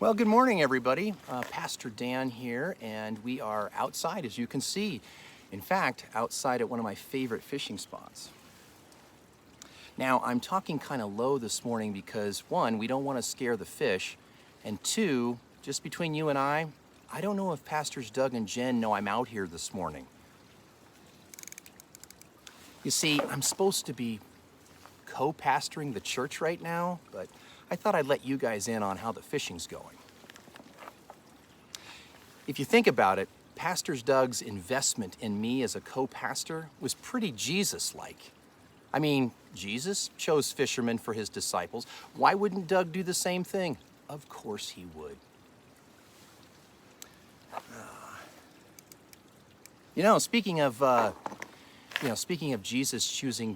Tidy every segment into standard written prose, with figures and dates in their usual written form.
Well, good morning, everybody. Pastor Dan here, and we are outside, as you can see. In fact, outside at one of my favorite fishing spots. Now, I'm talking kind of low this morning because, one, we don't want to scare the fish, and two, just between you and I don't know if Pastors Doug and Jen know I'm out here this morning. You see, I'm supposed to be co-pastoring the church right now, but I thought I'd let you guys in on how the fishing's going. If you think about it, Pastor Doug's investment in me as a co-pastor was pretty Jesus-like. I mean, Jesus chose fishermen for his disciples. Why wouldn't Doug do the same thing? Of course he would. Speaking of Jesus choosing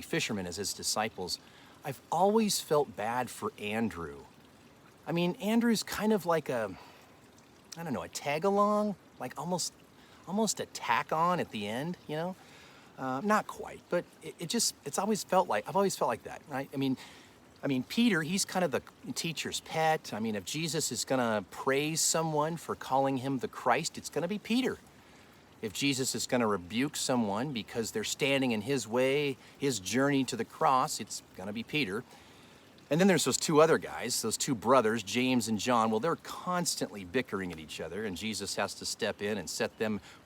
fishermen as his disciples, I've always felt bad for Andrew. I mean, Andrew's kind of like a tag-along, like almost a tack-on at the end, Not quite, but I've always felt like that, right? I mean, Peter, he's kind of the teacher's pet. I mean, if Jesus is gonna praise someone for calling him the Christ, it's gonna be Peter. If Jesus is gonna rebuke someone because they're standing in his way, his journey to the cross, it's gonna be Peter. And then there's those two other guys, those two brothers, James and John. Well, they're constantly bickering at each other, and Jesus has to step in and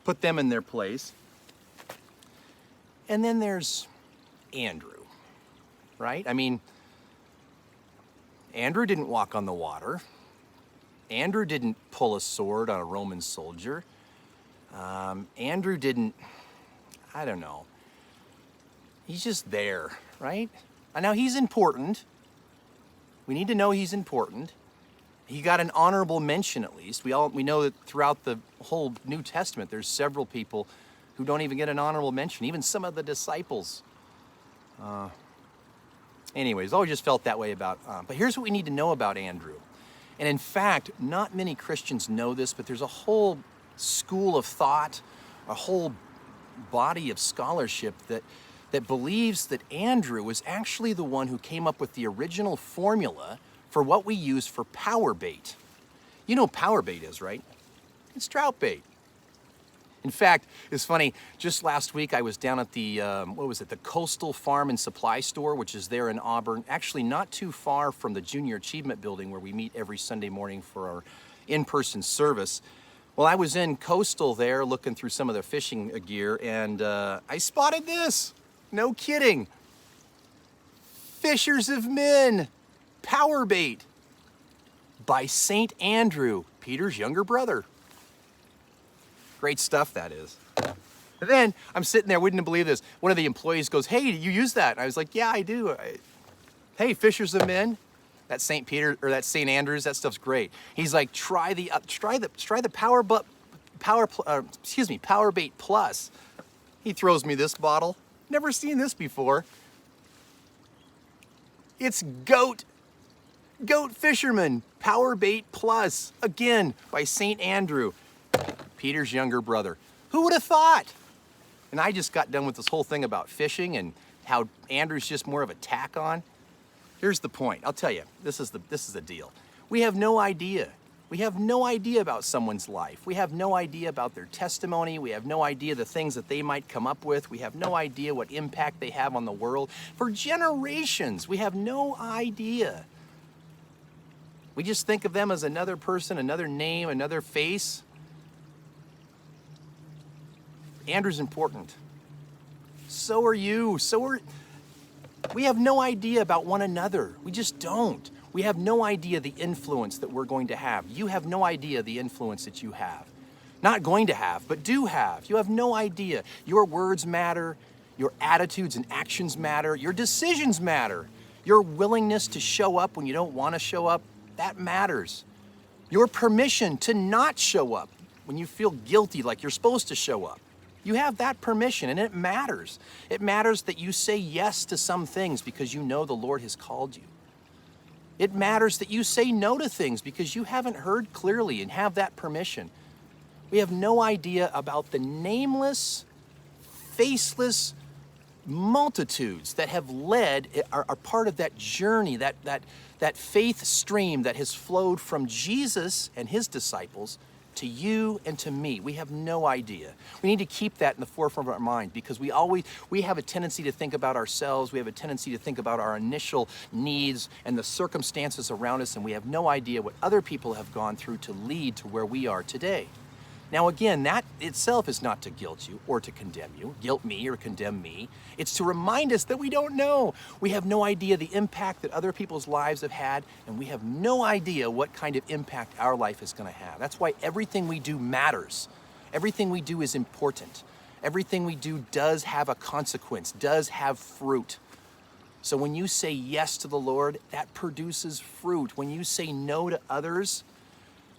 put them in their place. And then there's Andrew, right? I mean, Andrew didn't walk on the water. Andrew didn't pull a sword on a Roman soldier. Andrew didn't, I don't know. He's just there, right? And now he's important. We need to know he's important. He got an honorable mention at least. We know that throughout the whole New Testament, there's several people who don't even get an honorable mention, even some of the disciples. Anyways, always just felt that way about, but here's what we need to know about Andrew. And in fact, not many Christians know this, but there's a whole school of thought, a whole body of scholarship that believes that Andrew was actually the one who came up with the original formula for what we use for POWERBAIT. You know what POWERBAIT is, right? It's trout bait. In fact, it's funny, just last week I was down at the, the Coastal Farm and Supply Store, which is there in Auburn, actually not too far from the Junior Achievement Building where we meet every Sunday morning for our in-person service. Well, I was in Coastal there looking through some of the fishing gear, and I spotted this. No kidding. Fishers of Men, POWERBAIT by St. Andrew, Peter's younger brother. Great stuff, that is. And then I'm sitting there, wouldn't believe this. One of the employees goes, "Hey, do you use that?" And I was like, "Yeah, I do." Hey, Fishers of Men, that St. Peter or that St. Andrews, that stuff's great. He's like, try the POWERBAIT Plus. He throws me this bottle. Never seen this before. It's Goat Fisherman POWERBAIT Plus, again by St. Andrew, Peter's younger brother. Who would have thought? And I just got done with this whole thing about fishing and how Andrew's just more of a tack-on. Here's the point. I'll tell you, this is the deal. We have no idea. We have no idea about someone's life. We have no idea about their testimony. We have no idea the things that they might come up with. We have no idea what impact they have on the world. For generations, we have no idea. We just think of them as another person, another name, another face. Andrew's important. So are you. We have no idea about one another. We just don't. We have no idea the influence that we're going to have. You have no idea the influence that you have. Not going to have, but do have. You have no idea. Your words matter. Your attitudes and actions matter. Your decisions matter. Your willingness to show up when you don't want to show up, that matters. Your permission to not show up when you feel guilty like you're supposed to show up. You have that permission, and it matters. It matters that you say yes to some things because you know the Lord has called you. It matters that you say no to things because you haven't heard clearly and have that permission. We have no idea about the nameless, faceless multitudes that have led, are part of that journey, that that faith stream that has flowed from Jesus and his disciples to you and to me. We have no idea. We need to keep that in the forefront of our mind, because we have a tendency to think about ourselves. We have a tendency to think about our initial needs and the circumstances around us, and we have no idea what other people have gone through to lead to where we are today. Now again, that itself is not to guilt you or to condemn you, guilt me or condemn me. It's to remind us that we don't know. We have no idea the impact that other people's lives have had, and we have no idea what kind of impact our life is going to have. That's why everything we do matters. Everything we do is important. Everything we do does have a consequence, does have fruit. So when you say yes to the Lord, that produces fruit. When you say no to others,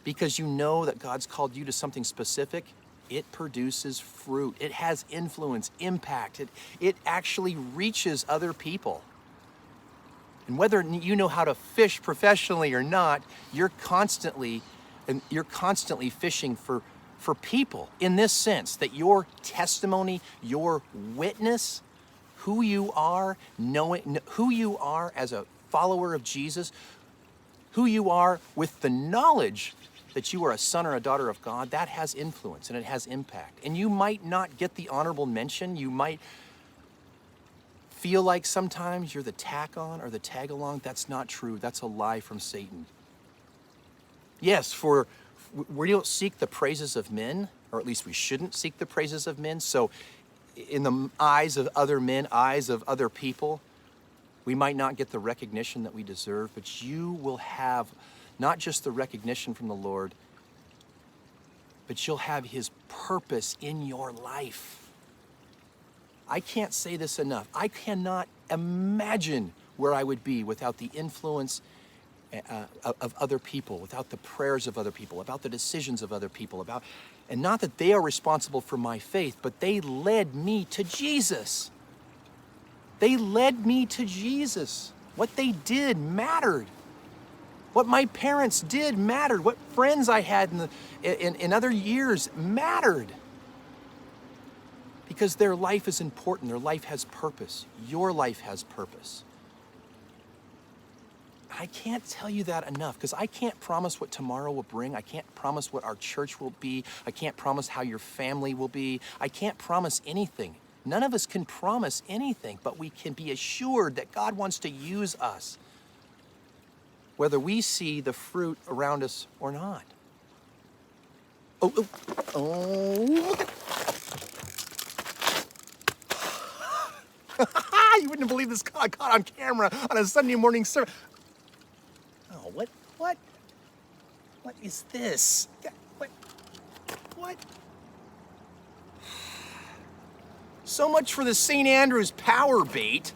because you know that God's called you to something specific, it produces fruit. It has influence, impact. It actually reaches other people. And whether you know how to fish professionally or not, you're constantly fishing for people, in this sense that your testimony, your witness, who you are, knowing who you are as a follower of Jesus, who you are with the knowledge that you are a son or a daughter of God, that has influence and it has impact. And you might not get the honorable mention. You might feel like sometimes you're the tack-on or the tag-along. That's not true. That's a lie from Satan. Yes, we don't seek the praises of men, or at least we shouldn't seek the praises of men. So in the eyes of other men, eyes of other people, we might not get the recognition that we deserve, but you will have not just the recognition from the Lord, but you'll have his purpose in your life. I can't say this enough. I cannot imagine where I would be without the influence of other people, without the prayers of other people, about the decisions of other people, and not that they are responsible for my faith, but they led me to Jesus. They led me to Jesus. What they did mattered. What my parents did mattered. What friends I had in other years mattered. Because their life is important. Their life has purpose. Your life has purpose. I can't tell you that enough, because I can't promise what tomorrow will bring. I can't promise what our church will be. I can't promise how your family will be. I can't promise anything. None of us can promise anything, but we can be assured that God wants to use us, whether we see the fruit around us or not. Oh, look at... You wouldn't believe this caught on camera on a Sunday morning service. Oh, what is this? What? So much for the St. Andrew's power bait.